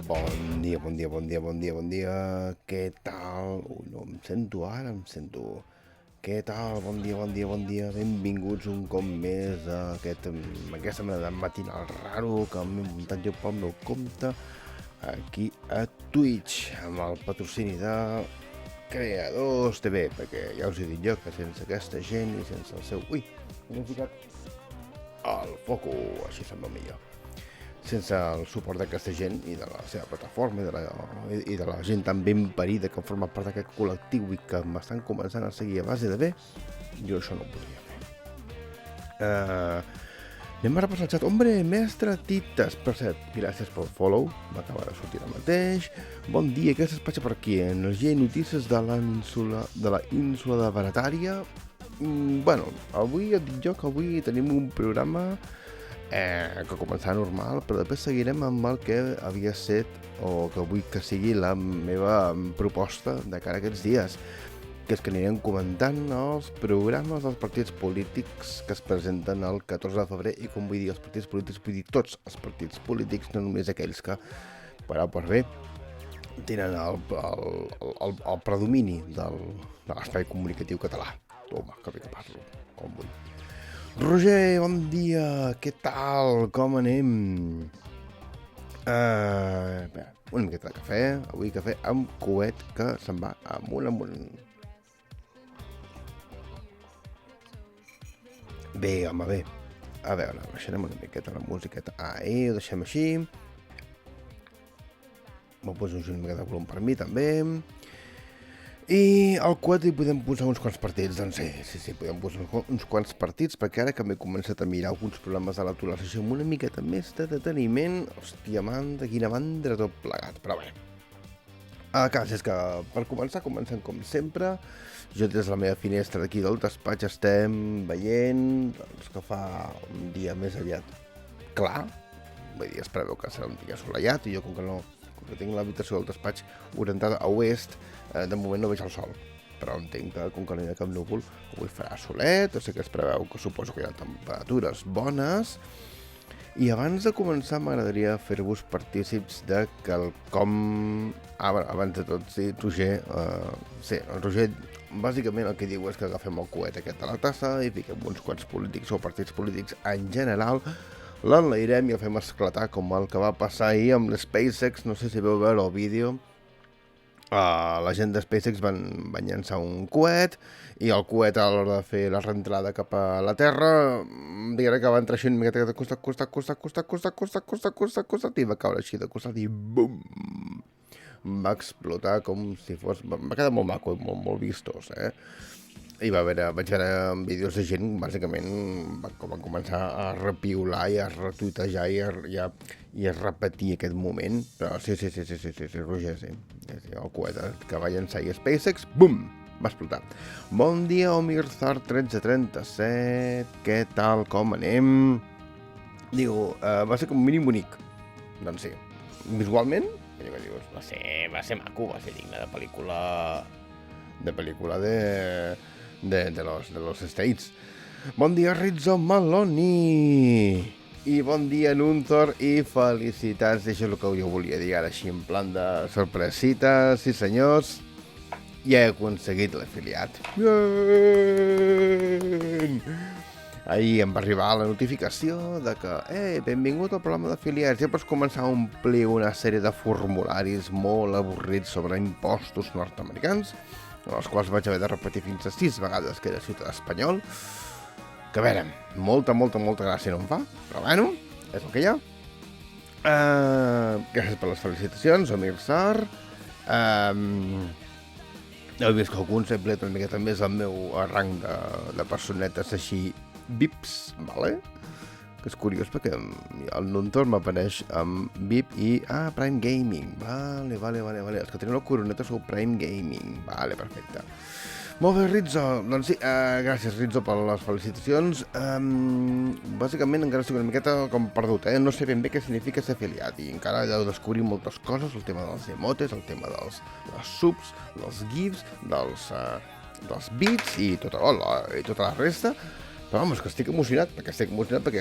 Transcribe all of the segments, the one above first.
Bon dia, bon dia, bon dia, bon dia, bon dia. Què tal? Ui, no em sento ara, em sento. Què tal? Bon dia, bon dia, bon dia. Benvinguts un cop més a aquesta mena de matinal raro que m'he muntat jo pel meu compte aquí a Twitch, amb el patrocini de Creadors TV, perquè ja us he dit jo que sense aquesta gent i sense el seu... Ui, m'he ficat el foco, així sembla millor. Sense el suport d'aquesta gent i de la seva plataforma i de la gent tan ben parida que forma part d'aquest col·lectiu i que m'estan començant a seguir a base de bé, jo això no ho podria fer. Anem ara per al xat. Hombre, mestre Tites, per cert, gràcies pel follow, m'acaba de sortir ara mateix. Bon dia, què es despatxa per aquí? Energia i notícies de la ínsula de Baratària. Bueno, avui et dic jo que avui tenim un programa que començarà normal, però després seguirem amb el que havia set o que vull que sigui la meva proposta de cara a aquests dies, que és que anirem comentant els programes dels partits polítics que es presenten el 14 de febrer, i com vull dir els partits polítics, vull dir tots els partits polítics, no només aquells que, per A o per B, tenen el predomini de l'espai comunicatiu català. Toma, que bé que parlo, com vull. Roger, bon dia, què tal, com anem? Una miqueta de cafè, avui cafè amb coet que se'n va amunt. Bé, home, bé. A veure, baixarem una miqueta la musiqueta. Ho deixem així. M'ho poso una miqueta de volum per mi, també. I al coet hi podem posar uns quants partits, doncs sí, podem posar uns quants partits, perquè ara que m'he començat a mirar alguns programes de la televisió amb una miqueta més de deteniment, hòstia, manda, quina mandra tot plegat, però bé. El cas és que, per comencem com sempre. Jo des de la meva finestra d'aquí del despatx estem veient doncs, que fa un dia més aviat clar, vull dir, es preveu que serà un dia assolellat, i jo com que tinc l'habitació del despatx orientada a oest, de moment no veig el sol, però entenc que com que no hi ha cap núvol, avui farà solet, o sigui que es preveu que suposo que hi ha temperatures bones. I abans de començar m'agradaria fer-vos partícips de quelcom... abans de tot, sí, Roger, el Roger bàsicament el que diu és que agafem el coet aquest a la tassa i fiquem uns quants polítics o partits polítics en general, l'enlairem i el fem esclatar com el que va passar ahir amb l'SpaceX. No sé si veu veure el vídeo. La gent de SpaceX van llançar un coet, i el coet a l'hora de fer la reentrada cap a la Terra, diguem que va entrar així una miqueta de costat, i va caure així de costat i bum! Va explotar com si fos... Va quedar molt maco i molt vistós, I vaig veure vídeos de gent, bàsicament, com van començar a repiular i a retuitejar i a repetir aquest moment. Però sí, Roger, sí. El coet que va llançar i SpaceX, bum! Va explotar. Bon dia, Omirzar 1337, què tal, com anem? Diu, va ser com un mínim bonic. Doncs sí. Visualment, va ser maco, va ser digne de pel·lícula... de los States. Bon dia, Rizzo Maloni! I bon dia, Nunthor, i felicitats. Això és el que jo volia dir ara, així en plan de sorpresites, sí senyors. Ja he aconseguit l'afiliat. Ahir em va arribar la notificació de que benvingut al programa d'afiliats. Ja pots començar a omplir una sèrie de formularis molt avorrits sobre impostos nord-americans, els quals vaig haver de repetir fins a 6 vegades que era ciutadà espanyol, que a veure, molta gràcia no em fa, però bueno, és el que hi ha. Gràcies per les felicitacions, Omirzar. Heu vist que algun s'ha empleat una miqueta més el meu rang de personetes així VIPs, vale? Que és curiós perquè el Nuntor m'apareix amb VIP i... Prime Gaming, vale. Els que teniu la coroneta sou Prime Gaming, vale, perfecte. Molt bé, Rizzo, doncs sí, gràcies, Rizzo, per les felicitacions. Bàsicament encara estic una miqueta com perdut, no sé ben bé què significa ser afiliat, i encara he de descobrir moltes coses, el tema dels emotes, el tema dels subs, dels gifs, dels bits i tota la resta. Però home, és que estic emocionat perquè,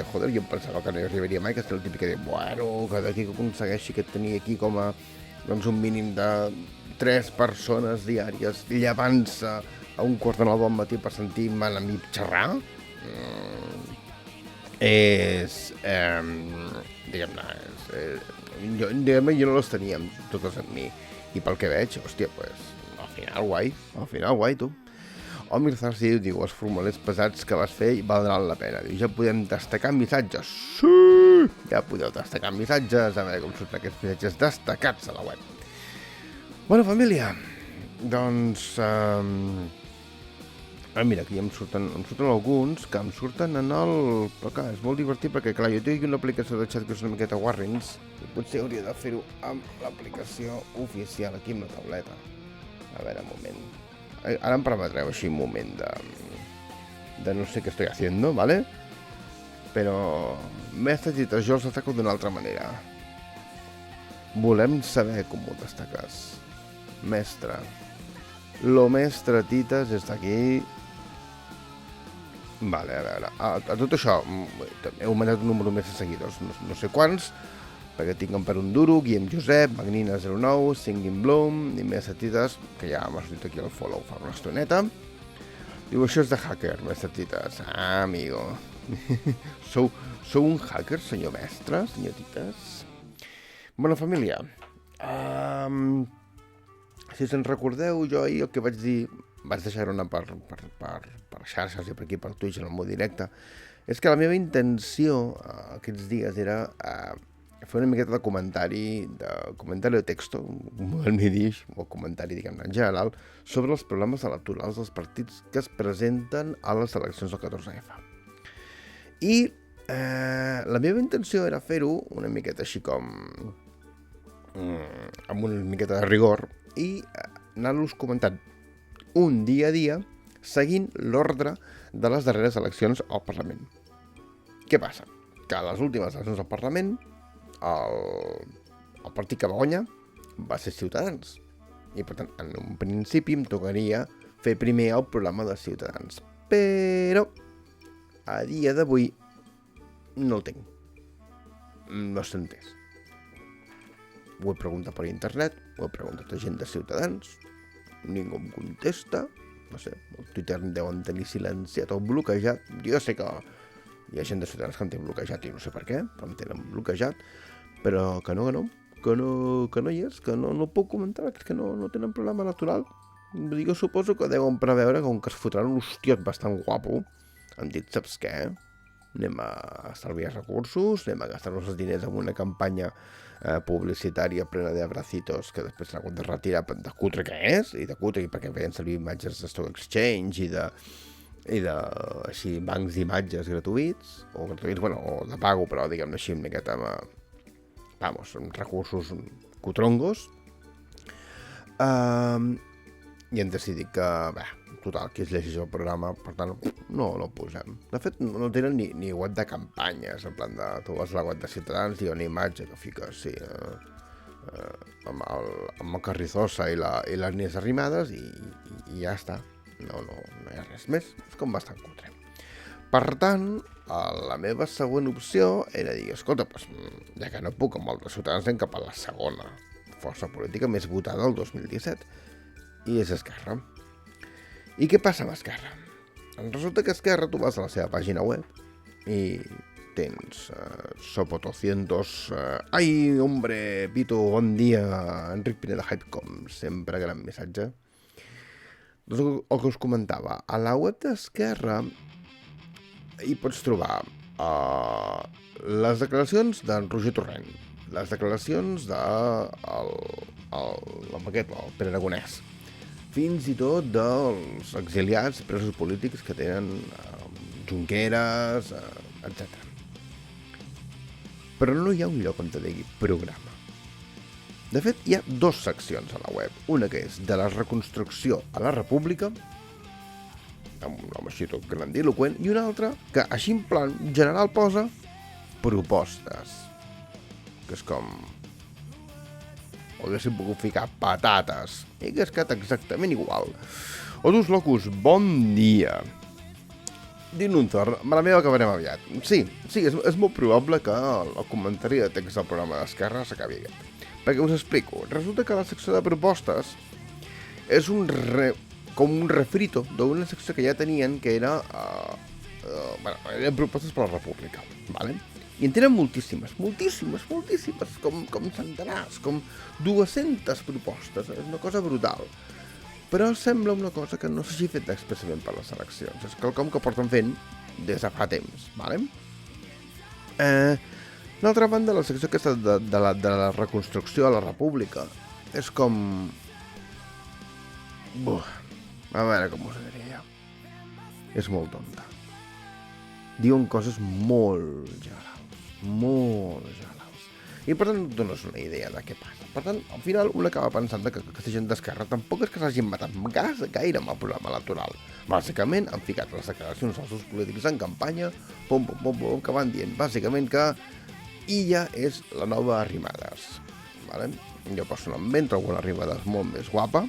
joder, jo em pensava que no hi arribaria mai, que és el típic que diu, bueno, que d'aquí que aconsegueixi que tenir aquí com a, doncs, un mínim de 3 persones diàries llevant-se a 1:15 del matí per sentir-me a mi xerrar, diguem-ne, jo no les tenia totes amb mi, i pel que veig, hòstia, pues, al final guai, tu. El Mirzarsi diu, els formulers pesats que vas fer valdran la pena. Diu, ja podem destacar missatges. Sí! Ja podeu destacar missatges, a veure com surten aquests missatges destacats a la web. Bueno, família, doncs... mira, aquí em surten alguns que em surten en el... Però clar, és molt divertit perquè, clar, jo tinc aquí una aplicació de xat que és una miqueta Warrings, i potser hauria de fer-ho amb l'aplicació oficial aquí amb la tauleta. A veure, un moment. Ara em permetreu així un moment de no sé què estoy haciendo, ¿vale? Però messages jo els destaco d'una altra manera. Volem saber com ho destaques. Mestre. Lo mestre Tites està aquí. Vale, a veure. A tot això, he augmentat un número més de seguidors. No sé quants, perquè tinc en Per un Duro, Guillem Josep, Magnina09, Singing Bloom, i més Tites, que ja m'ha sortit aquí el follow fa una estoneta. Diu, això és de hacker, mestre Tites. Ah, amigo. Sou un hacker, senyor mestre, senyor Tites? Bona família. Si se'n recordeu, jo ahir el que vaig dir, vaig deixar anar per xarxes i per aquí, per Twitch, en el meu directe, és que la meva intenció aquests dies era fer una miqueta de comentari de texto, el midix, o comentari, diguem-ne, en general, sobre els problemes electorals dels partits que es presenten a les eleccions del 14F. I la meva intenció era fer-ho una miqueta així com... amb una miqueta de rigor, i anar-los comentant un dia a dia, seguint l'ordre de les darreres eleccions al Parlament. Què passa? Que a les últimes eleccions al Parlament, el partit que va guanyar va ser Ciutadans. I, per tant, en un principi em tocaria fer primer el programa de Ciutadans. Però, a dia d'avui, no el tinc. No s'ha entès. Ho he preguntat per internet, ho he preguntat a gent de Ciutadans, ningú em contesta, no sé, el Twitter deuen tenir silenciat o bloquejat. Jo sé que hi ha gent de Ciutadans que em té bloquejat i no sé per què, però em tenen bloquejat, però que no hi és, que no puc comentar, que no tenen problema electoral. Jo suposo que deuen preveure com que es fotran un hostiot bastant guapo. Han dit, saps què? Anem a estalviar recursos, anem a gastar-nos els diners en una campanya publicitària plena d'abracitos que després s'ha hagut de retirar de cutre que és, i de cutre perquè feien servir imatges de Stock Exchange i de així bancs d'imatges gratuïts, o de pago, però diguem-ne així una miqueta amb recursos cutrongos. I hem decidit que, total, qui es llegeix el programa, per tant, no el posem. De fet, no tenen ni web de campanyes, en plan de, tu vas a la web de Ciutadans, hi ha una imatge que fiques, sí, amb el Carrizosa i l'Agnès Arrimadas i ja està. No hi ha res més, és com bastant cutre. Per tant, la meva següent opció era dir, escolta, ja que no puc amb el de Ciutadans, anem cap a la segona força política més votada el 2017, i és Esquerra. I què passa amb Esquerra? Resulta que Esquerra, tu vas a la seva pàgina web i tens Sopotocientos, ai, hombre, Pito, bon dia, Enric Pineda Hype, com sempre, gran missatge. Doncs el que us comentava, a la web d'Esquerra hi pots trobar les declaracions d'en Roger Torrent, les declaracions del Pere Aragonès, fins i tot dels exiliats, presos polítics que tenen Junqueras, etc. Però no hi ha un lloc on te digui programa. De fet, hi ha 2 seccions a la web. Una que és de la reconstrucció a la República, amb un nom així tot grandiloquent, i una altra que, així en plan general, posa propostes. Que és com... o haguéssim pogut ficar patates. I que és quedat exactament igual. Odus Locus, bon dia. Dint un torn, me la meva acabarem aviat. Sí, és molt probable que el comentari de text del programa d'Esquerra s'acabi aviat. Perquè us explico. Resulta que la secció de propostes és com un refrito d'una secció que ja tenien, que era eren propostes per la República, ¿vale? I en tenen moltíssimes, com centenars, com 200 propostes, és una cosa brutal. Però sembla una cosa que no s'hagi fet expressament per les eleccions, és quelcom que porten fent des de fa temps, ¿vale? D'altra banda, la secció aquesta de la reconstrucció de la República és com... a veure com us diria. És molt tonta. Diuen coses molt generals. I per tant, dones una idea de què passa. Per tant, al final, un acaba pensant que aquesta gent d'Esquerra tampoc és que s'hagin matat gaire amb el programa electoral. Bàsicament, han ficat les declaracions als seus polítics en campanya, que van dient, bàsicament, que Illa és la nova Arrimadas. Vale? Jo personalment trobo una Arrimadas molt més guapa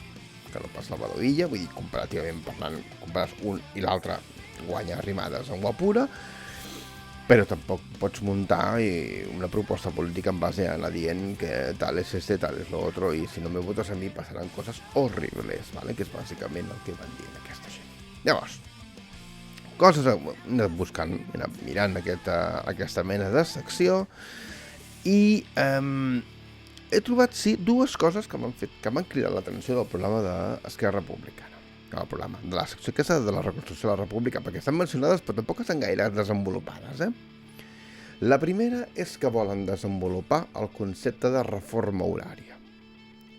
que no pas Salvador Illa, vull dir, comparativament parlant, compares un i l'altre, guanya Arrimadas en guapura, però tampoc pots muntar una proposta política en base a anar dient que tal és tal és lo otro, i si no me votes a mi passaran coses horribles, ¿vale? Que és bàsicament el que van dient aquesta gent. Llavors, coses he anat buscant, he anat mirant aquesta mena de secció, i he trobat, sí, dues coses que m'han cridat l'atenció del programa d'Esquerra Republicana. El programa de la secció aquesta de la reconstrucció de la República, perquè estan mencionades però tampoc estan gaire desenvolupades, La primera és que volen desenvolupar el concepte de reforma horària.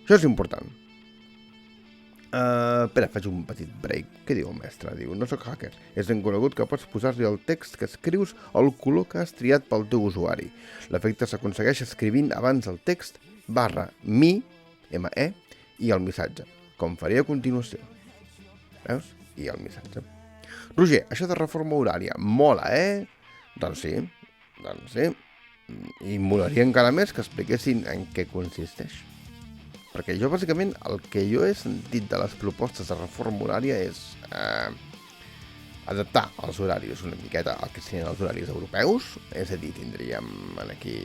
Això és important. Espera, faig un petit break. Què diu el mestre? Diu, no sóc hacker. És ben conegut que pots posar-li el text que escrius o el color que has triat pel teu usuari. L'efecte s'aconsegueix escrivint abans el text /mi, M-E, i el missatge, com faré a continuació. Veus? I el missatge. Roger, això de reforma horària mola, Doncs sí. I molaria encara més que expliquessin en què consisteix. Perquè jo, bàsicament, el que jo he sentit de les propostes de reforma horària és adaptar els horaris una miqueta al que serien els horaris europeus. És a dir, tindríem aquí...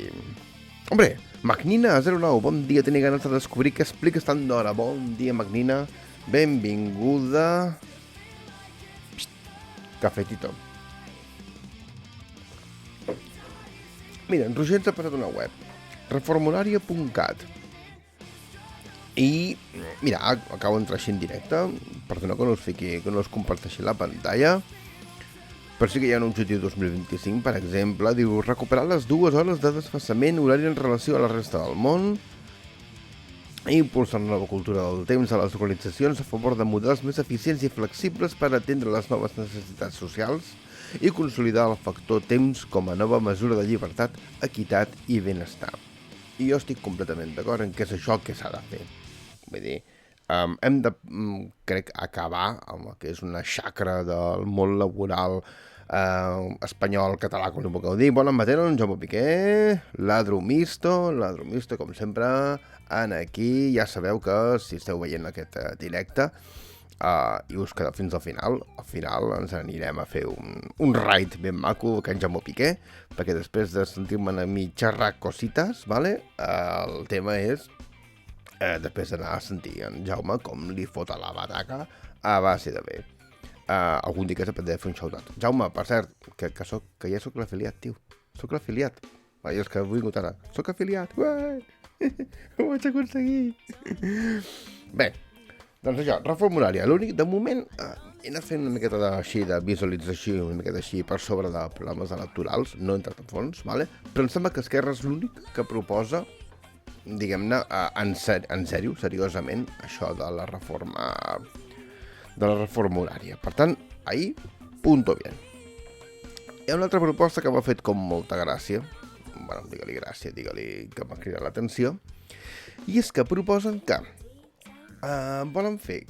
Hombre, Magnina 09, bon dia, tenia ganes de descobrir què expliques tant d'hora. Bon dia, Magnina. Benvinguda. Cafetito. Mira, en Roger ens ha passat una web, reformularia.cat. I, mira, acabo d'entrar així en directe, perdona que no us comparteixi la pantalla, però sí que hi ha un objectiu 2025, per exemple, diu recuperar les 2 hores de desfasament horari en relació a la resta del món, impulsar una nova cultura del temps a les organitzacions a favor de models més eficients i flexibles per atendre les noves necessitats socials i consolidar el factor temps com a nova mesura de llibertat, equitat i benestar. I jo estic completament d'acord en què és això que s'ha de fer. Vull dir, hem de, crec, acabar amb el que és una xacra del món laboral espanyol, català, com ho puc dir. Bona matena, en Jaume Piqué, ladromisto, com sempre, aquí. Ja sabeu que si esteu veient aquest directe i us quedeu fins al final ens anirem a fer un raid ben maco que en Jaume Piqué, perquè després de sentir-me a mi xerrar cosites, ¿vale? El tema és després d'anar a sentir en Jaume com li fota la bataca a base de bé. Algun dia que s'aprendré a fer un shoutout. Jaume, per cert, que ja soc l'afiliat, tio. Soc l'afiliat. És que vull vingut ara. Soc afiliat. Uai! Ho vaig aconseguir. Bé, doncs això, reforma horària. L'únic, de moment, he anat fent una miqueta de visualització, una miqueta així per sobre de programes electorals, no he entrat a fons, vale? Però em sembla que Esquerra és l'únic que proposa, diguem-ne, en sèrio, seriosament, això de la reforma horària. Per tant, ahí, punto bien. Hi ha una altra proposta que m'ha fet com molta gràcia, bueno, digue-li gràcia, digue-li que m'ha cridat l'atenció, i és que proposen que volen fer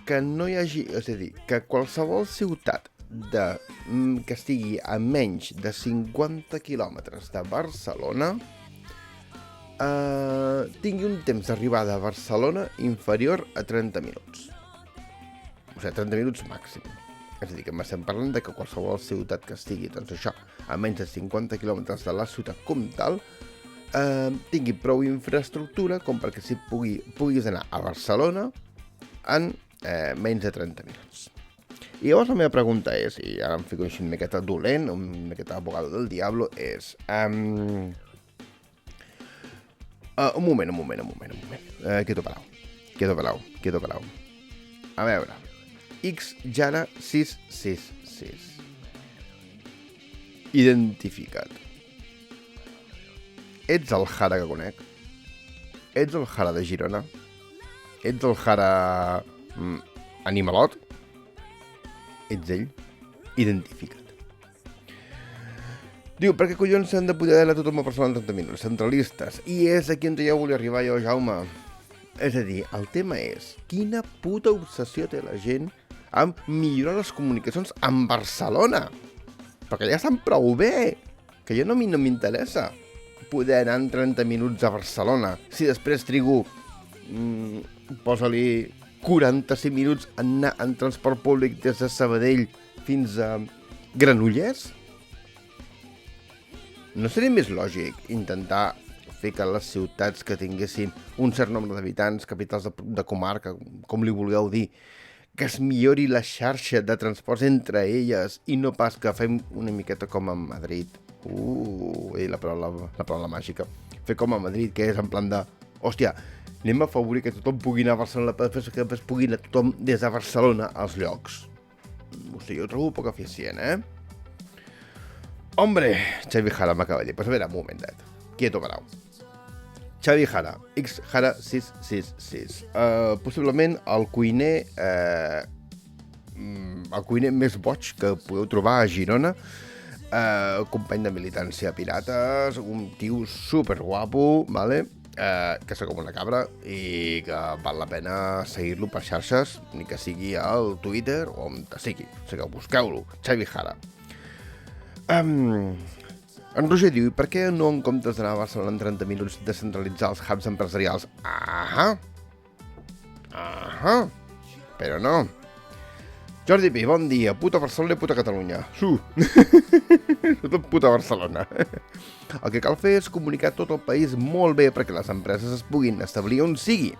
que no hi hagi, és a dir, que qualsevol ciutat que estigui a menys de 50 quilòmetres de Barcelona tingui un temps d'arribada a Barcelona inferior a 30 minuts. O sigui, 30 minuts màxim. És a dir, que m'estem parlant de que qualsevol ciutat que estigui, doncs això, a menys de 50 quilòmetres de la ciutat com tal, tingui prou infraestructura com perquè si puguis anar a Barcelona en menys de 30 minuts. I llavors la meva pregunta és, i ara em fico així una miqueta dolent, una miqueta abogado del diablo, és... un moment. Quieto parau. A veure, Xjara 666. Identificat. Ets el Jara que conec? Ets el Jara de Girona? Ets el Jara animalot? Ets ell? Identifica't. Diu, per què collons s'han de poder a tothom a Barcelona en 30 minuts? Centralistes. I és aquí on ja volia arribar jo, Jaume. És a dir, el tema és quina puta obsessió té la gent amb millorar les comunicacions amb Barcelona. Perquè ja estan prou bé. Que jo no m'interessa poder anar en 30 minuts a Barcelona. Si després trigo, posa-li 45 minuts a anar en transport públic des de Sabadell fins a Granollers? No seria més lògic intentar fer que les ciutats que tinguessin un cert nombre d'habitants, capitals de comarca, com li vulgueu dir, que es millori la xarxa de transports entre elles i no pas que fem una miqueta com a Madrid. La paraula màgica. Fer com a Madrid, que és en plan de... Hòstia, anem a afavorir que tothom pugui anar a Barcelona per fer que després pugui anar tothom des de Barcelona als llocs. O sigui, jo ho trobo poc eficient, Hombre, Xavi Jara m'acaba de dir. Pues a veure, un momentet. Quieto parau. Xavi Jara, Xjara 666. Possiblement el cuiner més boig que podeu trobar a Girona. Company de militància pirates, un tio superguapo, vale? Que és com una cabra i que val la pena seguir-lo per xarxes, ni que sigui al Twitter o on sigui. O sigui, busqueu-lo, Xavi Jara. En Roger diu, per què no en comptes d'anar a Barcelona en 30 minuts descentralitzar els hubs empresarials? Però no. Jordi P, bon dia, puta Barcelona i puta Catalunya. Tot puta Barcelona. El que cal fer és comunicar tot el país molt bé perquè les empreses es puguin establir on sigui.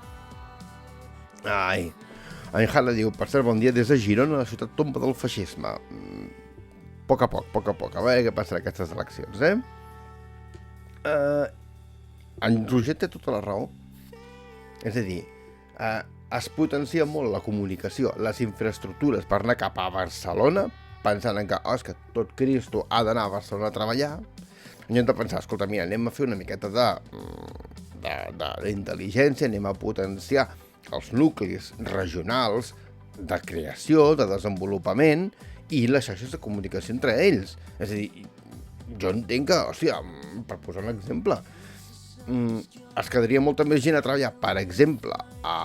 En Jala diu, per cert, bon dia des de Girona, la ciutat tomba del feixisme. A poc, a veure què passa en aquestes eleccions, En Roger té tota la raó. És a dir, es potencia molt la comunicació, les infraestructures per anar cap a Barcelona, pensant en que, és que tot Cristo ha d'anar a Barcelona a treballar, i hem de pensar, escolta, mira, anem a fer una miqueta d'intel·ligència, anem a potenciar els nuclis regionals de creació, de desenvolupament, i les xarxes de comunicació entre ells. És a dir, jo entenc que, hòstia, per posar un exemple, es quedaria molta més gent a treballar, per exemple, a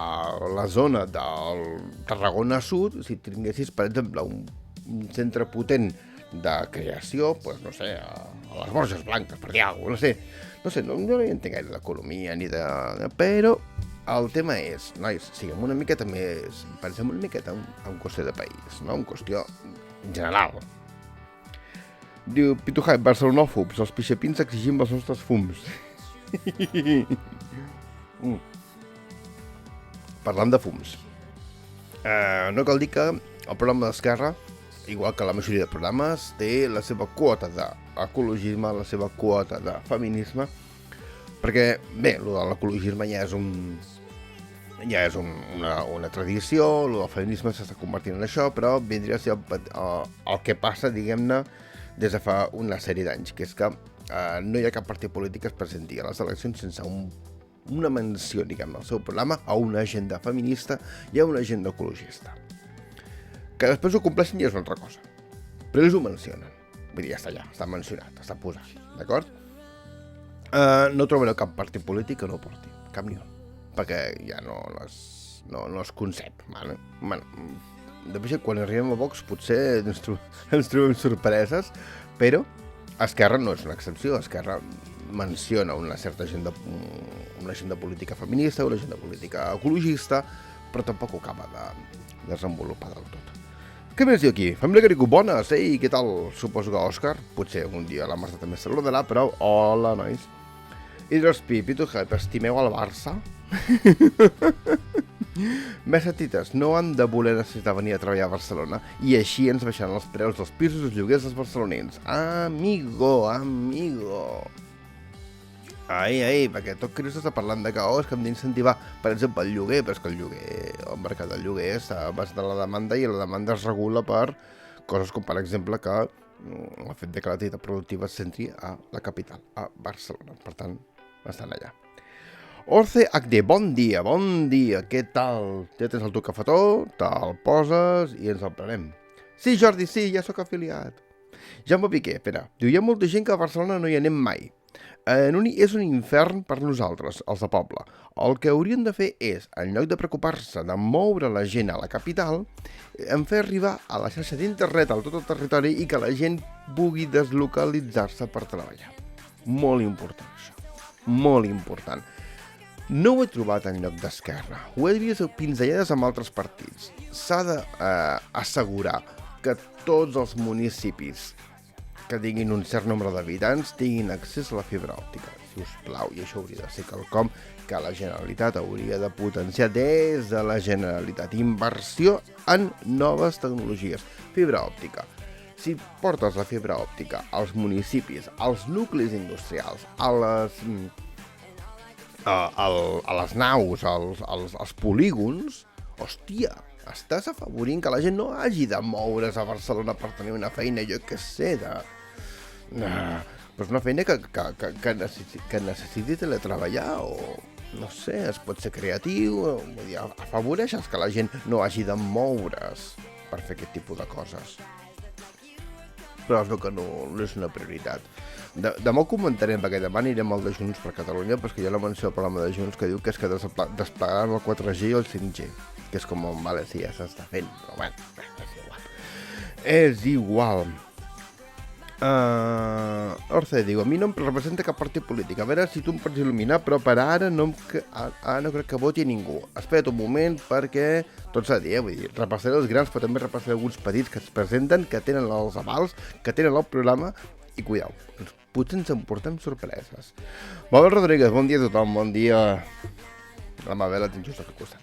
la zona del Tarragona Sud, si tinguessis, per exemple, un centre potent de creació, doncs, no sé, a les Borges Blanques, per dir alguna cosa, no hi entenc gaire d'economia ni de... Però el tema és, nois, siguem una miqueta més... Pensem una miqueta en qüestió de país, no? En qüestió general. Diu, Pitujai, barcelonòfobs, els pixapins exigim els nostres fums. Parlant de fums. No cal dir que el programa d'Esquerra, igual que la majoria de programes, té la seva quota d'ecologisme, la seva quota de feminisme, perquè, bé, el de l'ecologisme ja és una tradició, el del feminisme s'està convertint en això, però vindria a ser el que passa, diguem-ne, des de fa una sèrie d'anys, que és que no hi ha cap partit polític que es presenti a les eleccions sense una menció, diguem-ne, al seu programa, a una agenda feminista i a una agenda ecologista. Que després ho compleixin ja és una altra cosa, però ells ho mencionen. Vull dir, ja està allà, està mencionat, està posat, d'acord? No trobareu cap partit polític que no ho porti, cap ni un, perquè ja no es concep, vale? Bueno, després quan arribem a Vox potser ens trobem sorpreses, però Esquerra no és una excepció. Esquerra menciona una certa agenda política feminista, una agenda política ecologista, però tampoc ho acaba de desenvolupar del tot. Què més diu aquí? Família Carico, bones! Ei, què tal? Suposo que Òscar, potser un dia la Marta també saludarà, però hola, nois. Hidrospi, Pitujet, estimeu el Barça? Més sentites, no han de voler necessitar venir a treballar a Barcelona i així ens baixaran els preus dels pisos i els lloguers dels barcelonins. Amigo. Ai, perquè tot Cristo està parlant de caos, que hem d'incentivar, per exemple, el lloguer, però és que el mercat del lloguer està basat en la demanda i la demanda es regula per coses com, per exemple, que el fet de que l'activitat productiva es centri a la capital, a Barcelona. Per tant, estan allà. Orce HD, bon dia, què tal? Ja tens el teu cafetó, te'l poses i ens el prenem. Sí, Jordi, sí, ja sóc afiliat. Jaume Piqué, espera, diu, hi ha molta gent que a Barcelona no hi anem mai. És un infern per nosaltres, els de poble. El que haurien de fer és, en lloc de preocupar-se de moure la gent a la capital, en fer arribar a la xarxa d'internet a tot el territori i que la gent pugui deslocalitzar-se per treballar. Molt important, això. Molt important. No ho he trobat en lloc d'Esquerra. Ho he vist pinzellades amb altres partits. S'ha d'assegurar que tots els municipis que tinguin un cert nombre d'habitants tinguin accés a la fibra òptica, si us plau, i això hauria de ser quelcom que la Generalitat hauria de potenciar des de la Generalitat. Inversió en noves tecnologies. Fibra òptica. Si portes la fibra òptica als municipis, als nuclis industrials, a les naus, als polígons, hòstia, estàs afavorint que la gent no hagi de moure's a Barcelona per tenir una feina, jo què sé, però és una feina que necessiti teletreballar o, no sé, es pot ser creatiu, vull dir, afavoreixes que la gent no hagi de moure's per fer aquest tipus de coses. Però es veu que no és una prioritat. Demà ho comentarem, perquè demà anirem al de Junts per Catalunya, però és que hi ha la menció del programa de Junts que diu que és que desplegaran el 4G i el 5G, que és com, vale, sí, ja s'està fent, però bueno, és igual. Orce diu, a mi no em representa cap partit polític, a veure si tu em pots il·luminar, però per ara no crec que voti a ningú. Espera't un moment perquè tot s'ha de dir, vull dir, repassaré els grans, però també repassaré alguns petits que es presenten, que tenen els avals, que tenen el programa, i cuidao, potser ens emportem sorpreses. Mabel Rodríguez, bon dia a tothom, bon dia. La Mabel la tinc just al costat.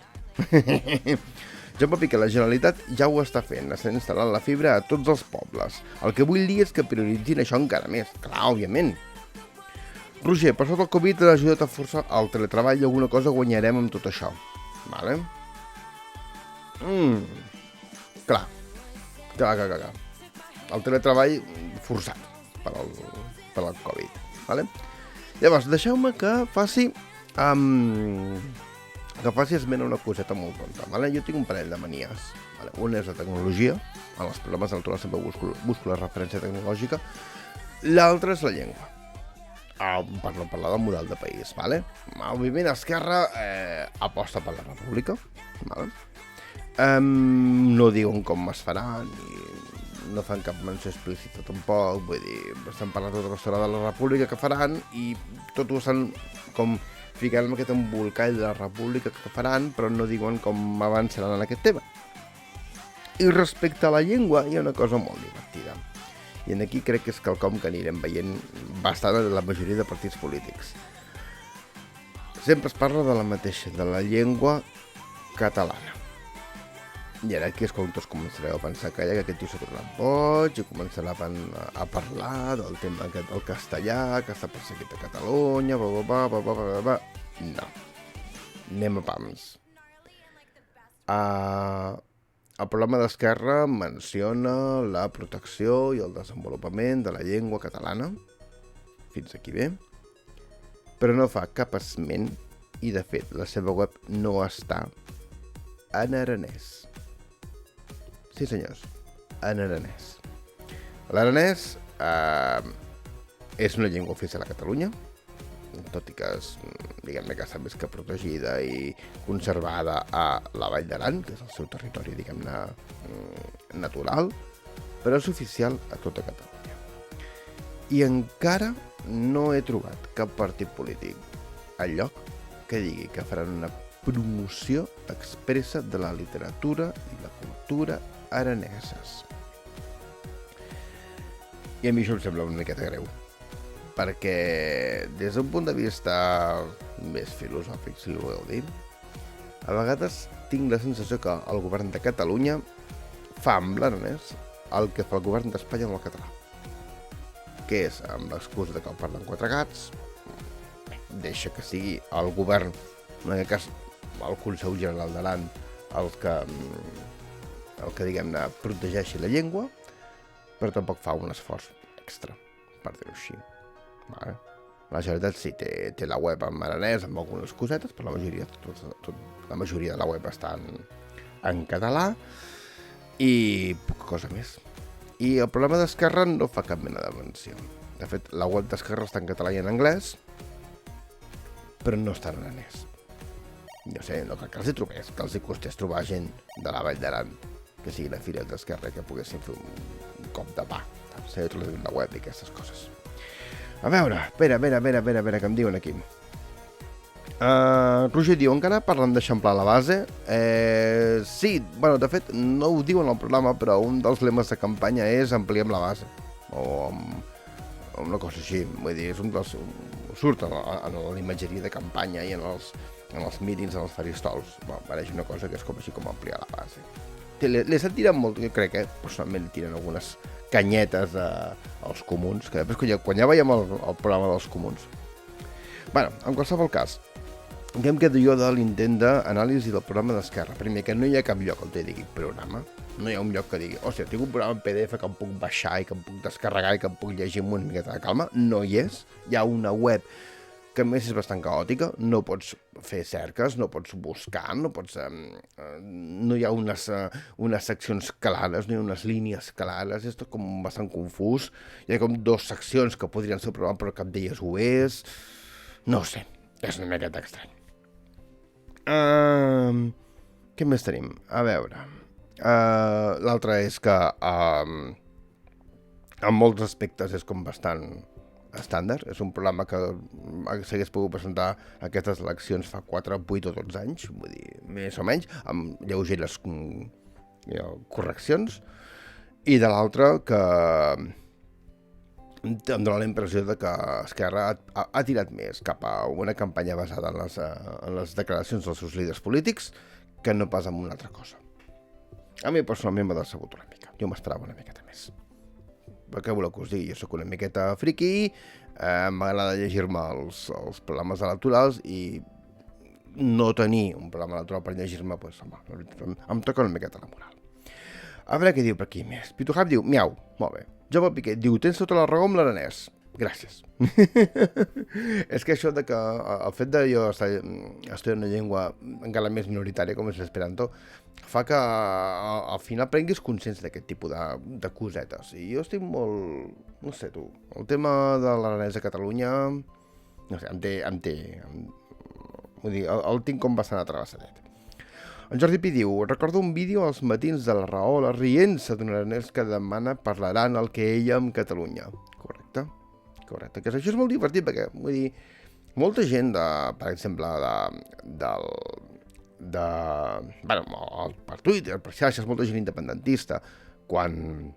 Jaume Piqué, la Generalitat ja ho està fent, està instal·lant la fibra a tots els pobles. El que vull dir és que prioritzin això encara més, clar, òbviament. Roger, per sota el Covid ha ajudat a forçar el teletreball i alguna cosa guanyarem amb tot això. Vale? Clar. El teletreball forçat per al Covid. Vale? Llavors, deixeu-me que faci esment a una coseta molt tonta. Vale? Jo tinc un parell de manies. Vale? Una és la tecnologia, en els problemes naturals sempre busco la referència tecnològica. L'altra és la llengua. Per no parlar del model de país. Vale? El moviment Esquerra aposta per la república. Vale? No diuen com es farà, ni no fan cap menció explícita tampoc, vull dir, estan parlant tota l'estona de la república que faran i tot ho estan com ficant en aquest embolcall de la república que faran, però no diuen com avançaran en aquest tema. I respecte a la llengua hi ha una cosa molt divertida. I aquí crec que és quelcom que anirem veient bastant en la majoria de partits polítics. Sempre es parla de la mateixa, de la llengua catalana. I ara aquí és quan tots començareu a pensar que aquest tio s'ha tornat boig i començarà a parlar del tema aquest del castellà, que està perseguit a Catalunya, No. Anem a pams. El programa d'Esquerra menciona la protecció i el desenvolupament de la llengua catalana, fins aquí bé, però no fa cap esment i, de fet, la seva web no està en aranès. Sí, senyors, en aranès. L'aranès és una llengua oficial a Catalunya, tot i que diguem-ne que està més que protegida i conservada a la Vall d'Aran, que és el seu territori, diguem-ne, natural, però és oficial a tota Catalunya. I encara no he trobat cap partit polític enlloc que digui que faran una promoció expressa de la literatura i la cultura araneses. I a mi això em sembla una miqueta greu, perquè des d'un punt de vista més filosòfic, si ho voleu dir, a vegades tinc la sensació que el govern de Catalunya fa amb l'aranès el que fa el govern d'Espanya amb el català, que és, amb l'excusa de que el parlen quatre gats, deixa que sigui el govern, en aquest cas el Consell General d'Aran, el que diguem-ne, protegeixi la llengua, però tampoc fa un esforç extra, per dir-ho així. Vale? La Generalitat sí, té la web en aranès, amb algunes cosetes, però la majoria de la web està en català i poca cosa més. I el programa d'Esquerra no fa cap mena de menció. De fet, la web d'Esquerra està en català i en anglès, però no està en aranès. No sé, no cal que els hi trobés, que els hi costés trobar gent de la Vall d'Aran que siguin afiliats d'Esquerra i que poguessin fer un cop de pa, ser traduint la web i aquestes coses. A veure, espera, que em diuen aquí. Roger diu, encara parlen d'eixamplar la base? Sí, bueno, de fet, no ho diuen al programa, però un dels lemes de campanya és ampliem la base. O una cosa així, vull dir, és un dels... surt en la imatgeria de campanya i en els mítings, en els faristols. Pareix una cosa que és com així com ampliar la base. Li estan tirant molt, jo crec, personalment li tiren algunes canyetes als comuns, que després quan ja veiem el programa dels comuns. Bueno, en qualsevol cas, què em quedo jo de l'intent d'anàlisi del programa d'Esquerra? Primer, que no hi ha cap lloc on te digui programa. No hi ha un lloc que digui, hòstia, tinc un programa en PDF que em puc baixar i que em puc descarregar i que em puc llegir amb una miqueta de calma. No hi és. Hi ha una web que a més és bastant caòtica, no pots fer cerques, no pots buscar, no hi ha unes seccions clares, no hi ha unes línies clares, és tot com bastant confús. Hi ha com dues seccions que podrien ser el programa, però cap d'elles ho és. No ho sé, és una miqueta estrany. Què més tenim? A veure... l'altre és que en molts aspectes és com bastant estàndard, és un programa que s'hagués pogut presentar aquestes eleccions fa 4, 8 o 12 anys, vull dir, més o menys, amb lleugeres correccions, i de l'altre que em dóna la impressió de que Esquerra ha tirat més cap a una campanya basada en les declaracions dels seus líders polítics que no pas en una altra cosa. A mi personalment m'ha decebut una mica, jo m'esperava una miqueta més. Per què voleu que us digui? Jo soc una miqueta friqui, m'agrada llegir-me els programes electorals i no tenir un programa electoral per llegir-me, doncs, home, em toca una miqueta la moral. A veure què diu per aquí més. Pituhab diu, miau, molt bé. Jove Piquet diu, tens tota la raó amb l'aranès. Gràcies. És que això de que el fet de jo estudiar una llengua encara més minoritària com és l'esperanto fa que al final prenguis consciència d'aquest tipus de cosetes. I jo estic molt... no sé tu, el tema de l'aranès a Catalunya no sé, vull dir, el tinc com bastant atravessadet. En Jordi Pi diu, recordo un vídeo als matins de la Rahola rient-se d'un aranès que demana parlaran el que ella amb Catalunya. Correcte, que això és molt divertit perquè, vull dir, molta gent, per exemple, per Twitter, per xarxes, molta gent independentista, quan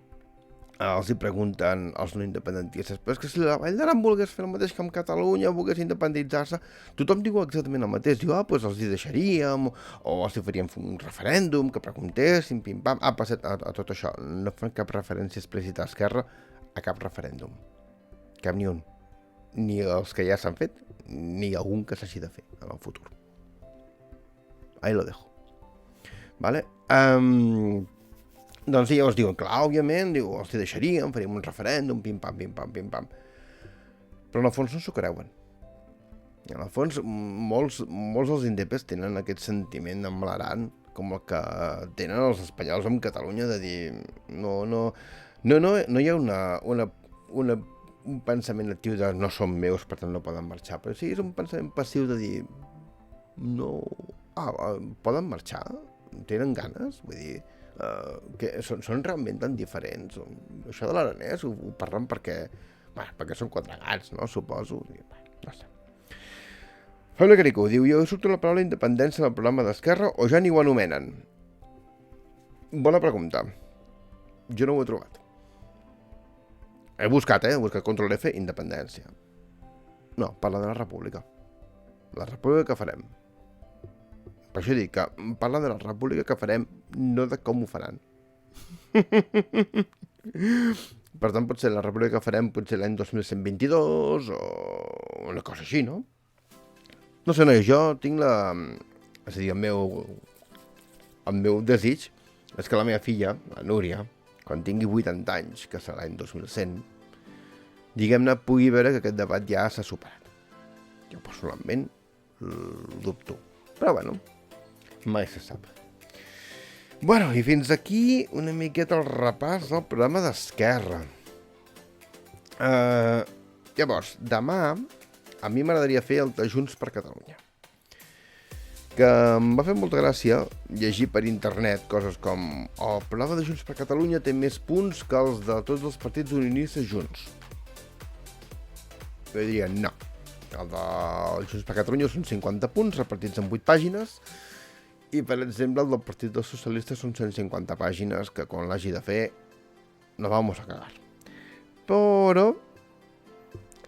els hi pregunten als no independentistes, però és que si la Vall d'Aran volgués fer el mateix que amb Catalunya, volgués independitzar-se, tothom diu exactament el mateix, diu, doncs els hi deixaríem, o els hi faríem un referèndum, que preguntessin, pim-pam, a tot això, no fan cap referència explícita a Esquerra a cap referèndum. Cap ni un. Ni els que ja s'han fet, ni algun que s'hagi de fer en el futur. Ahí lo dejo. Vale? Doncs llavors diuen, clar, òbviament, els hi deixaríem, faríem un referèndum, pim-pam. Però en el fons no s'ho creuen. En el fons, molts dels indepes tenen aquest sentiment amb l'Aran, com el que tenen els espanyols amb Catalunya, de dir, no hi ha un pensament actiu de no són meus, per tant no poden marxar, però sí és un pensament passiu de dir no... poden marxar? Tenen ganes? Vull dir, que són realment tan diferents. Això de l'aranès ho parlen perquè són quatre gats, no? Suposo. No sé. Fabio Carico diu, jo surto la paraula independència en el programa d'Esquerra o ja ni ho anomenen? Bona pregunta. Jo no ho he trobat. He buscat Control F, independència. No, parla de la república. La república que farem. Per això dic que parla de la república que farem, no de com ho faran. Per tant, potser la república que farem potser l'any 2122 o una cosa així, no? No sé, jo tinc la... És a dir, el meu desig és que la meva filla, la Núria, quan tingui 80 anys, que serà l'any 2100, diguem-ne, pugui veure que aquest debat ja s'ha superat. Jo personalment dubto. Però bueno, mai se sap. Bueno, i fins aquí una miqueta el repàs del programa d'Esquerra. Llavors, demà a mi m'agradaria fer el de Junts per Catalunya. Que em va fer molta gràcia llegir per internet coses com el programa de Junts per Catalunya té més punts que els de tots els partits unionistes junts. Jo diria no. El de Junts per Catalunya són 50 punts repartits en 8 pàgines i, per exemple, el del Partit dels Socialistes són 150 pàgines que quan l'hagi de fer no vamos a cagar. Però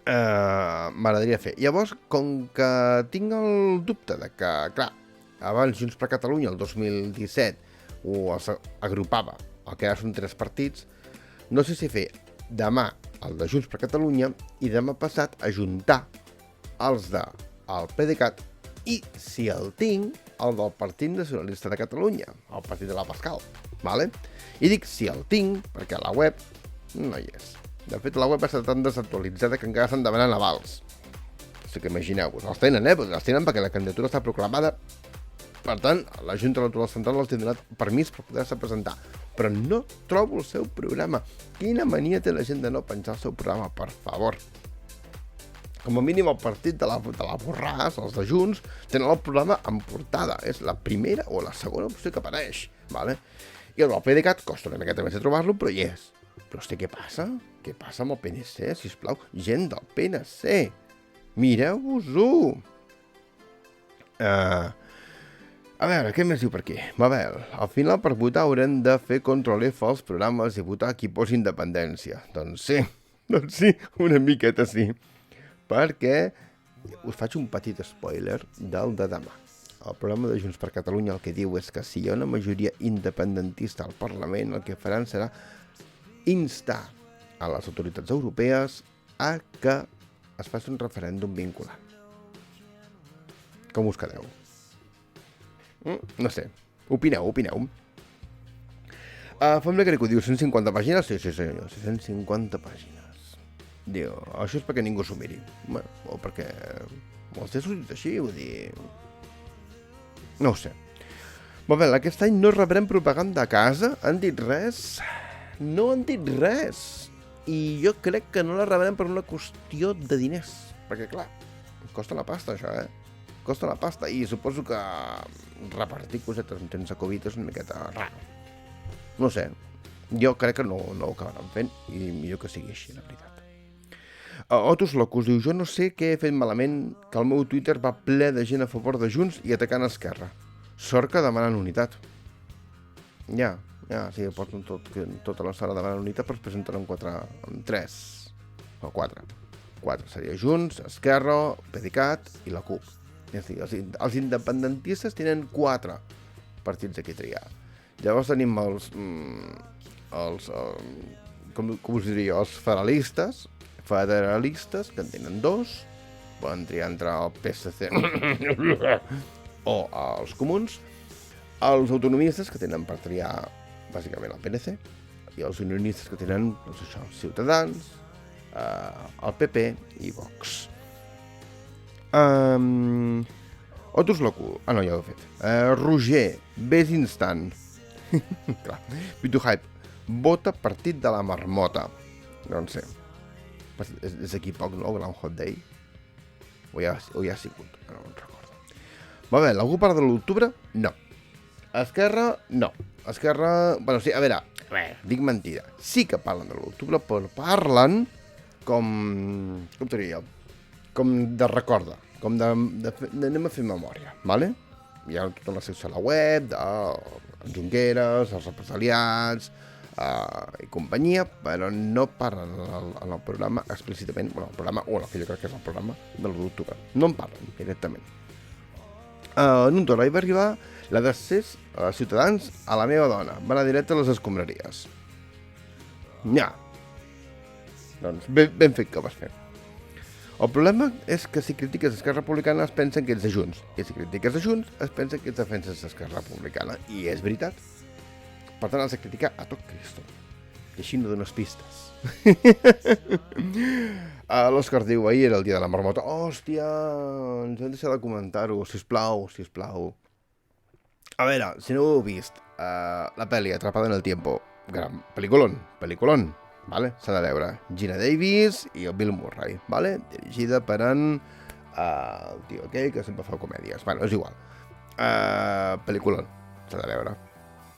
m'agradaria fer. Llavors, com que tinc el dubte de que, clar, abans Junts per Catalunya, el 2017, ho agrupava, el que ara són 3 partits, no sé si fer demà el de Junts per Catalunya i demà passat ajuntar els del PDeCAT i, si el tinc, el del Partit Nacionalista de Catalunya, el partit de la Pascal, vale? I dic si el tinc, perquè a la web no hi és. De fet, la web està tan desactualitzada que encara estan demanant avals. O sigui que imagineu-vos, els tenen, els tenen perquè la candidatura està proclamada. Per tant, la Junta Electoral Central els ha donat permís per poder-se presentar. Però no trobo el seu programa. Quina mania té la gent de no penjar el seu programa, per favor. Com a mínim el partit de la Borràs, els de Junts, tenen el programa en portada. És la primera o la segona opció que apareix. Vale? I el del PDeCAT costa una miqueta més de trobar-lo, però hi és. Però hosti, què passa? Què passa amb el PNC, sisplau? Gent del PNC! Mireu-vos-ho! A veure, què més diu per aquí? Mabel, al final per votar haurem de fer Control F als programes i votar qui posi independència. Doncs sí, una miqueta sí. Perquè us faig un petit spoiler del de demà. El programa de Junts per Catalunya el que diu és que si hi ha una majoria independentista al Parlament, el que faran serà instar a les autoritats europees a que es faci un referèndum vinculant. Com us quedeu? No sé. Opineu. Família Carico diu 150 pàgines? Sí, senyor. 150 pàgines. Diu, això és perquè ningú s'ho miri. Bueno, o perquè els he sortit així, vull dir... No ho sé. Molt bé, aquest any no rebrem propaganda a casa? Han dit res? No han dit res. I jo crec que no la rebrem per una qüestió de diners. Perquè, clar, costa la pasta, això, Costa la pasta. I suposo que repartir cosetes en temps de Covid és una miqueta raro. No sé. Jo crec que no ho acabaran fent i millor que sigui així, la veritat. Otus Locus diu, jo no sé què he fet malament, que el meu Twitter va ple de gent a favor de Junts i atacant Esquerra. Sort que demanen unitat. Ja, sí, porten tota l'estona demanant unitat, però es presenten en 3 o 4. 4 seria Junts, Esquerra, PDeCAT i la CUP. És a dir, els independentistes tenen 4 partits aquí a triar. Llavors tenim com us diria, els federalistes, que en tenen 2, poden triar entre el PSC o els comuns, els autonomistes, que tenen per triar bàsicament el PNC, i els unionistes que tenen, doncs això, Ciutadans, el PP i Vox. Otus Locu, no, ja ho he fet. Roger, ves instant. Clar, Pitu Hype, vota Partit de la Marmota. No en sé. És aquí poc, no? Gran Hot Day? O ja ha sigut? No me'n recordo. Va bé, algú parla de l'octubre? No. Esquerra? No. Esquerra... Bueno, sí, a veure, dic mentida. Sí que parlen de l'octubre, però parlen com t'ho diria jo? Com de recorda, com anem a fer memòria, vale? Hi ha tota una secció a la web, de Junqueras, els represaliats, i companyia, però no parlen en el programa explícitament, el programa, o el que jo crec que és el programa de l'1 d'octubre. No en parlen directament. En un torn va arribar la d'accés a Ciutadans a la meva dona. Va anar directe a les escombraries. Doncs ben fet que vas fer. El problema és que si critiques Esquerra Republicana es pensen que ets de Junts. I si critiques de Junts es pensen que ets defenses d'Esquerra Republicana. I és veritat. Per tant, has de criticar a tot Cristo. I així no dones pistes. L'Òscar diu, ahir era el dia de la marmota. Hòstia, ens hem deixat de comentar-ho, sisplau. A veure, si no ho heu vist, la pel·li Atrapada en el Tiempo, gran pel·lículon, vale? S'ha de veure. Gina Davis i el Bill Murray, vale? Dirigida per el tio aquell que sempre fa comèdies. Bueno, és igual. Pel·lículon, s'ha de veure.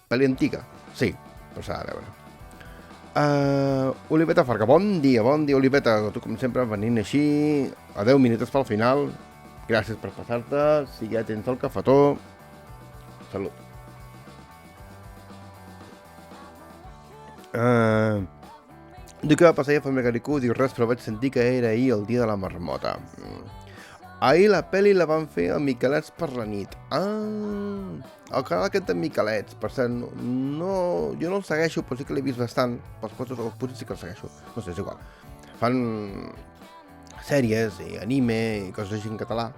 Pel·li antiga, sí, però s'ha de veure. Oliveta Farga, bon dia, Oliveta, tu com sempre venint així a 10 minuts pel final. Gràcies per passar-te, si ja tens el cafetó. Salut. Diu que va passar a Família Garicú, diu res, però vaig sentir que era ahir el dia de la marmota. Ahir la pel·li la van fer a Miquelets per la nit. El canal aquest de Miquelets, per cert, jo no el segueixo, però sí que l'he vist bastant. Potser sí que el segueixo, no sé, és igual. Fan sèries i anime i coses així en català.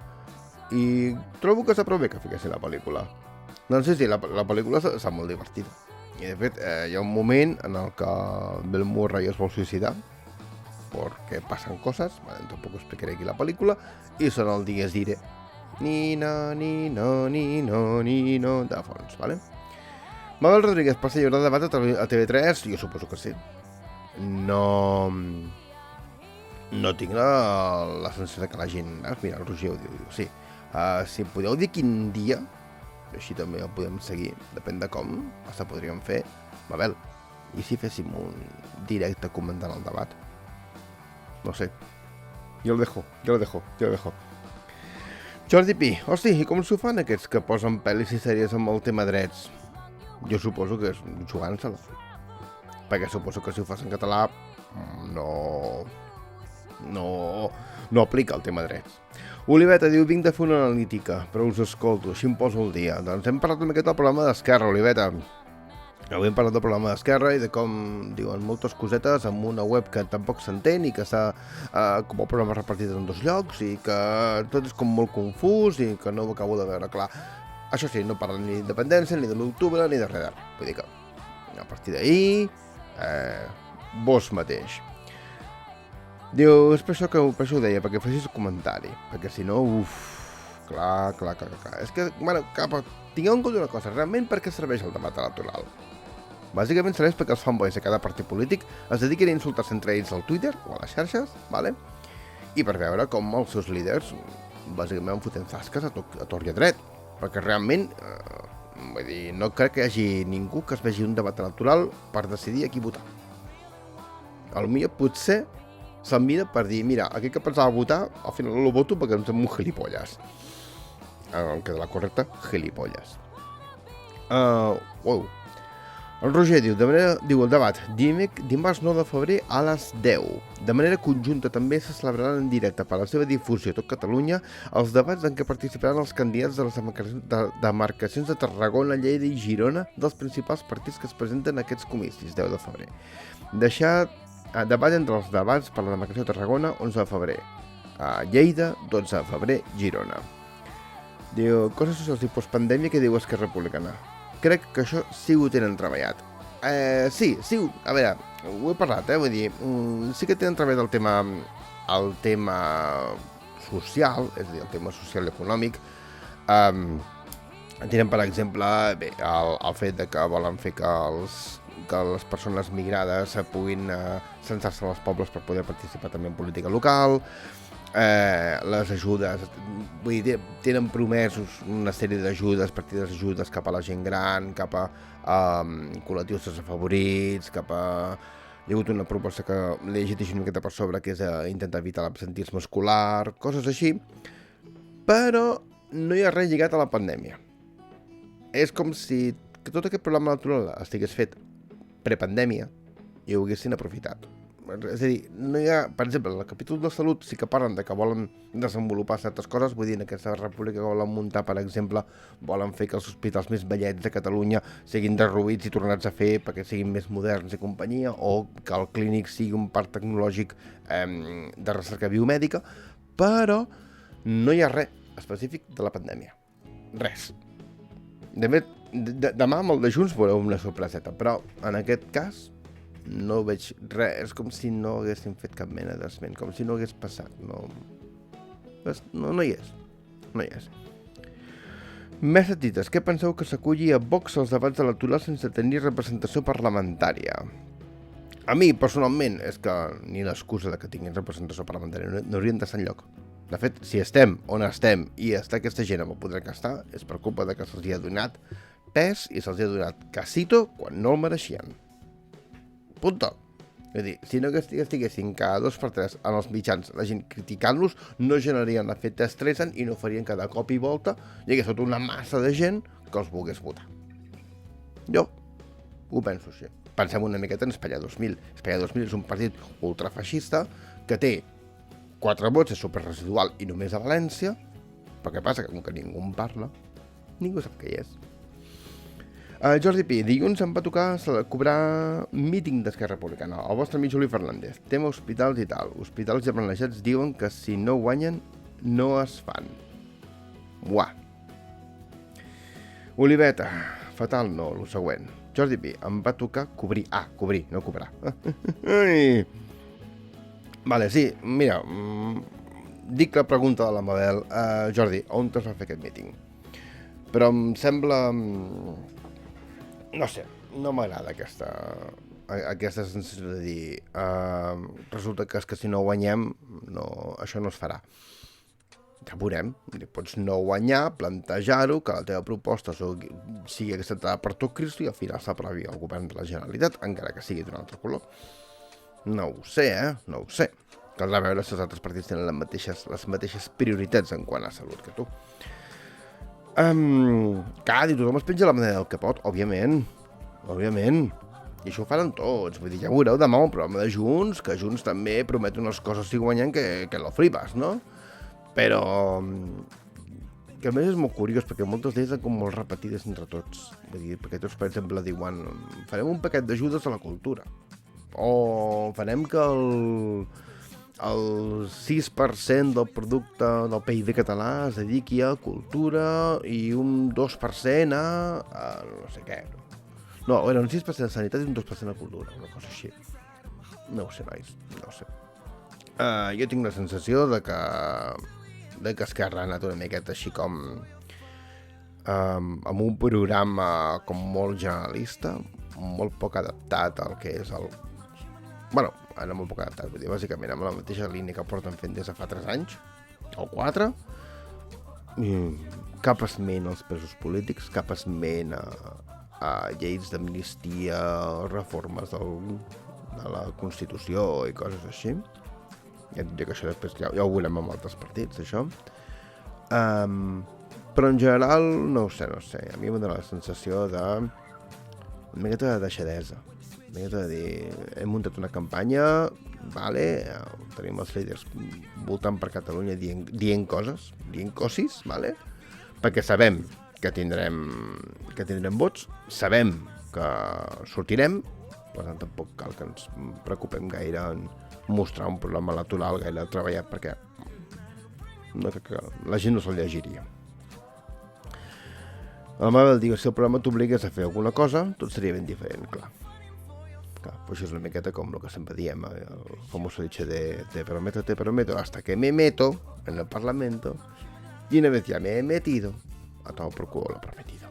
I trobo que està prou bé que fiquessin la pel·lícula. Doncs sí, la pel·lícula està molt divertida. I de fet, hi ha un moment en el que Bill Murray es vol suïcidar, perquè passen coses, tampoc explicaré aquí la pel·lícula, i són el Dies Irae. Ni-no, de fons, vale? Mabel Rodríguez, per si hi haurà debat a TV3? Jo suposo que sí. No tinc la sensació que la gent... Mira, el Roger ho diu, sí. Si podeu dir quin dia, així també el podem seguir, depèn de com, hasta podríem fer. Mabel, i si féssim un directe comentant el debat? No sé. Jo lo dejo. Jordi Pi, hosti, i com s'ho fan aquests que posen pel·lis i sèries amb el tema drets? Jo suposo que és jugant-se-la. Perquè suposo que si ho fas en català no aplica el tema drets. Oliveta diu, vinc de fer una analítica, però us escolto, així em poso el dia. Doncs hem parlat una miqueta del programa d'Esquerra, Oliveta. Avui hem parlat del programa d'Esquerra i de com diuen moltes cosetes amb una web que tampoc s'entén i que està com el programa repartit en 2 llocs i que tot és com molt confús i que no ho acabo de veure clar. Això sí, no parlen ni d'independència, ni de l'octubre, ni de res. Vull dir que a partir d'ahir, vos mateix. Diu, és per això que ho deia, perquè facis un comentari, perquè si no, clar. És que, bueno, tingueu en compte una cosa, realment per què serveix el debat electoral? Bàsicament serveix perquè els fanboys de cada partit polític es dediquen a insultar-se entre ells al Twitter o a les xarxes, vale? I per veure com els seus líders bàsicament foten zasques a tort i a dret, perquè realment, vull dir, no crec que hi hagi ningú que es vegi un debat electoral per decidir a qui votar. Potser potser se'n mira per dir, mira, aquell que pensava votar, al final no lo voto perquè em sembla un gilipolles. En queda la correcta, gilipolles. El Roger diu, el debat, dimarts 9 de febrer a les 10. De manera conjunta també se celebraran en directe per la seva difusió a tot Catalunya els debats en què participaran els candidats de les demarcacions de Tarragona, Lleida i Girona dels principals partits que es presenten a aquests comicis, 10 de febrer. Debat entre els debats per la demarcació de Tarragona, 11 de febrer. Lleida, 12 de febrer, Girona. Diu, coses socials i postpandèmia que diu Esquerra Republicana. Crec que això sí ho tenen treballat. Sí, a veure, ho he parlat, vull dir, sí que tenen treballat el tema social, és a dir, el tema social i econòmic. Tenen, per exemple, el fet de que volen fer que les persones migrades puguin censar-se als pobles per poder participar també en política local. Les ajudes, vull dir, tenen promesos una sèrie d'ajudes, partides d'ajudes cap a la gent gran, cap a col·lectius desafavorits, cap a... Hi ha hagut una proposta que l'he llegit així una miqueta per sobre, que és intentar evitar l'absentisme escolar, coses així, però no hi ha res lligat a la pandèmia. És com si tot aquest programa electoral estigués fet prepandèmia i ho haguessin aprofitat. És a dir, no hi ha, per exemple, el capítol de salut sí que parlen de que volen desenvolupar certes coses, vull dir, en aquesta república que volen muntar, per exemple, volen fer que els hospitals més vellets de Catalunya siguin derruïts i tornats a fer perquè siguin més moderns i companyia, o que el clínic sigui un parc tecnològic de recerca biomèdica, però no hi ha res específic de la pandèmia. Res. De fet, demà amb el de Junts veureu una sorpreseta, però en aquest cas no veig res, és com si no haguéssim fet cap mena d'esment, com si no hagués passat, no hi és, no hi és. Més sentites, què penseu que s'aculli a Vox als debats electorals sense tenir representació parlamentària? A mi, personalment, és que ni l'excusa de que tinguin representació parlamentària no haurien d'estar enlloc. De fet, si estem on estem i està aquesta gent amb el poder que està, és per culpa de que se'ls ha donat pes i se'ls ha donat casito quan no el mereixien. Punto. És a dir, si no estiguessin cada 2 per 3 en els mitjans la gent criticant-los, no generarien l'efecte estressant i no farien cada cop i volta i hagués tot una massa de gent que els volgués votar. Jo ho penso així. Pensem una miqueta en Espanya 2000. Espanya 2000 és un partit ultrafeixista que té 4 vots, és superresidual i només a València, però què passa? Que com que ningú en parla, ningú sap què hi és. Jordi Pi, dilluns em va tocar cobrar míting d'Esquerra Republicana. El vostre amic Juli Fernández. Tema hospitals i tal. Hospitals ja planejats diuen que si no guanyen, no es fan. Uah. Oliveta, fatal no, el següent. Jordi Pi, em va tocar cobrir. Cobrir, no cobrar. Vale, sí, mira, dic la pregunta de la Mabel. Jordi, on es va fer aquest míting? Però em sembla... No sé, no m'agrada aquesta sensació de dir resulta que és que si no guanyem això no es farà. Ja veurem, pots no guanyar, plantejar-ho, que la teva proposta sigui acceptada per tot Cristo i al final s'aprovi el govern de la Generalitat, encara que sigui d'un altre color. No ho sé, no ho sé. Caldrà veure si els altres partits tenen les mateixes prioritats en quant a salut que tu. Tothom es penja la manera del que pot, òbviament, i això ho faran tots, vull dir, ja veureu demà un programa de Junts, que Junts també promet unes coses si guanyen que lo flipes, no? Però que a més és molt curiós, perquè moltes d'elles són com molt repetides entre tots, vull dir, perquè tots, per exemple, diuen farem un paquet d'ajudes a la cultura, o farem que el 6% del producte del PIB català es dediqui a cultura i un 2% a no sé què. No, era un 6% a sanitat i un 2% a cultura, una cosa així. No ho sé, nois, no ho sé. Jo tinc la sensació de que Esquerra ha anat una miqueta així com amb un programa com molt generalista, molt poc adaptat al que és el... Bueno, ara molt poc adaptat, vull dir, bàsicament amb la mateixa línia que porten fent des de fa 3 anys, o 4, cap esment als presos polítics, cap esment a lleis d'amnistia, reformes de la Constitució i coses així. Ja et dic que això després ja ho veurem amb altres partits, això. Però en general, no ho sé, a mi em dóna la sensació de una miqueta de deixadesa. De dir, hem muntat una campanya, vale, tenim els líders voltant per Catalunya dient coses, dient cosis, vale, perquè sabem que tindrem vots, sabem que sortirem, per tant tampoc cal que ens preocupem gaire en mostrar un programa electoral gaire treballat, perquè la gent no se'l llegiria. La Mabel diu, si el programa t'obligués a fer alguna cosa, tot seria ben diferent, clar. Pues és una miqueta com el que sempre diem, el famoso dicho de te prometo, hasta que me meto en el Parlamento y una vez ya me he metido, a tomar por culo lo prometido.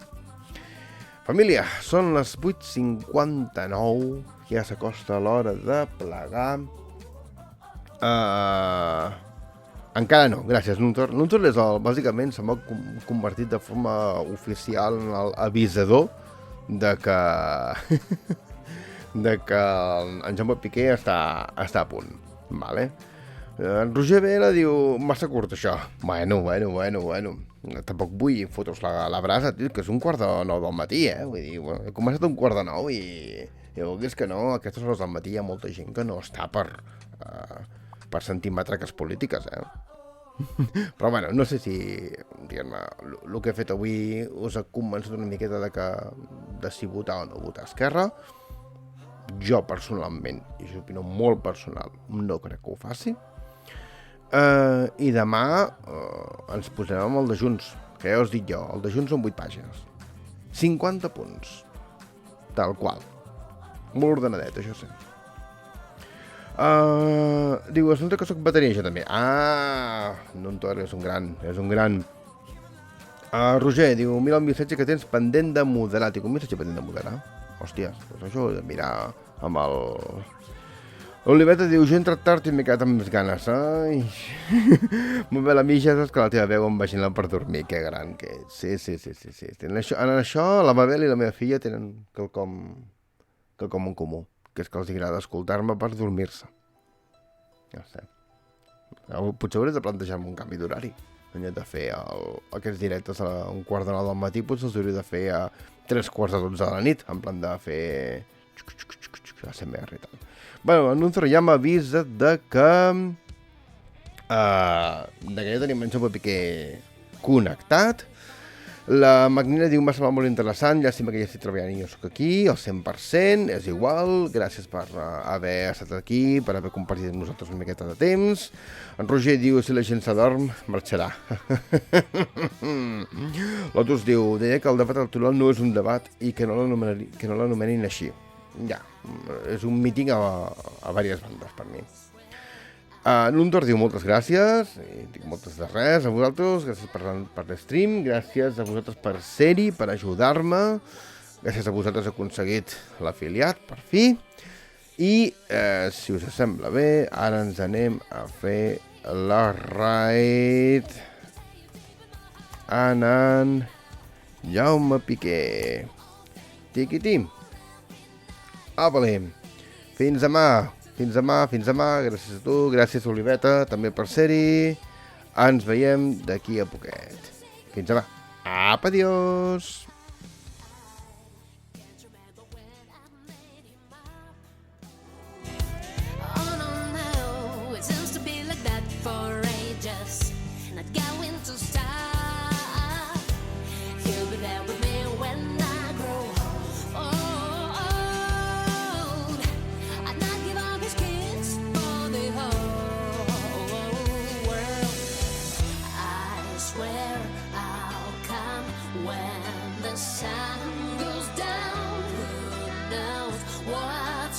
Família, són les 8:59, ja s'acosta l'hora de plegar. Encara no, gràcies, Nuntor. Nuntor és bàsicament s'ha convertit de forma oficial en l'avisador de que en Jaume Piqué està a punt, vale? En Roger Vera diu, massa curt això. Bueno. Tampoc vull fotre-us la brasa, tio, que és 8:45 del matí, Vull dir, he començat a 8:45 I vulguis que no, a aquestes hores del matí hi ha molta gent que no està per sentir matraques polítiques, Però bueno, no sé si el que he fet avui us ha convençut una miqueta de si votar o no votar Esquerra. Jo personalment, i això opino molt personal, no crec que ho faci. I demà ens posarem amb el de Junts, que ja us dic jo, el de Junts són 8 pàgines. 50 punts. Tal qual. Molt ordenadet, això sí. Diu, es nota que soc bateria, jo també. Nontor és un gran. Roger, diu, mira el missatge que tens pendent de moderar. Dic, un missatge pendent de moderar? Hòsties, doncs això ho he de mirar amb el... L'Oliveta diu, jo he entrat tard i m'he quedat amb més ganes. Ai, molt bé, la Mija, saps que la teva veu em vagina per dormir, que gran que ets. Sí. En això, la Mabel i la meva filla tenen quelcom en comú, que és que els agrada escoltar-me per dormir-se. Ja sé. Potser hauré de plantejar-me un canvi d'horari. En lloc de fer aquests directes a 1:45 del matí, potser els hauré de fer a 11:45 de la nit, en plan de fer... ASMR i tal. Bueno, en un ja m'avisa de que ja tenim en Xopa Piqué connectat. La Magnina diu, m'ha semblat molt interessant, llàstima que ja estic treballant i jo soc aquí, al 100%, és igual, gràcies per haver estat aquí, per haver compartit amb nosaltres una miqueta de temps. En Roger diu, si la gent s'adorm, marxarà. L'Otus diu, deia que el debat electoral no és un debat i que no l'anomenin així. Ja, és un míting a diverses bandes per mi. L'Undor diu moltes gràcies, i dic moltes de res a vosaltres, gràcies per l'stream, gràcies a vosaltres per ser-hi, per ajudar-me, gràcies a vosaltres he aconseguit l'afiliat, per fi, i si us sembla bé, ara ens anem a fer la raid anant Jaume Piqué. Tiqui-tim. Apa-li. Fins demà, gràcies a tu, gràcies Oliveta, també per ser-hi. Ens veiem d'aquí a poquet. Fins demà. Apa, adiós.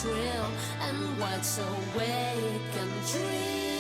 Real and what's a wake and dream.